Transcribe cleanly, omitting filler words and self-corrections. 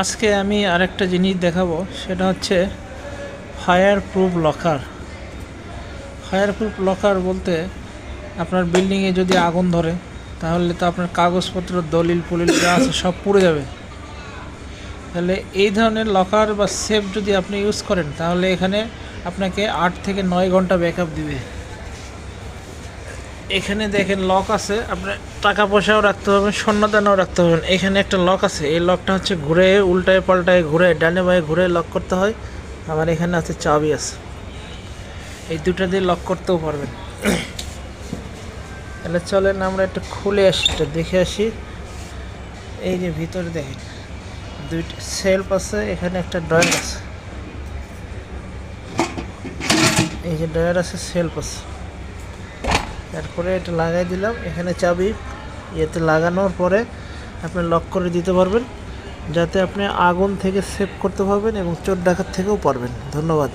আজকে আমি আরেকটা জিনিস দেখাবো, সেটা হচ্ছে fire proof locker. Fire proof locker বলতে আপনার বিল্ডিংয়ে যদি আগুন ধরে তাহলে তো আপনার কাগজপত্র দলিল ফলিল যা আছে সব পুড়ে যাবে। তাহলে এই ধরনের লকার বা সেফ যদি আপনি ইউজ করেন তাহলে এখানে আপনাকে 8 থেকে 9 ঘন্টা ব্যাকআপ দিবে। এখানে দেখেন লক আছে, আপনার টাকা পয়সাও রাখতে পারবেন, স্বর্ণদানাও রাখতে পারবেন। এখানে একটা লক আছে, এই লকটা হচ্ছে ঘুরে উল্টায় পাল্টায় ঘুরে ডানে বাঁয়ে ঘুরে লক করতে হয়। আবার এখানে আছে চাবি আছে, এই দুটা দিয়ে লক করতেও পারবেন। তাহলে চলেন আমরা একটা খুলে আসি, এটা দেখে আসি। এই যে ভিতরে দেখেন দুইটা সেলফ আছে, এখানে একটা ড্রয়ার আছে, এই যে ড্রয়ার আছে, সেলফ আছে। তারপরে এটা লাগাই দিলাম, এখানে চাবি ইয়েতে লাগানোর পরে আপনি লক করে দিতে পারবেন, যাতে আপনি আগুন থেকে সেভ করতে পারবেন এবং চোর ডাকাত থেকেও পারবেন। ধন্যবাদ।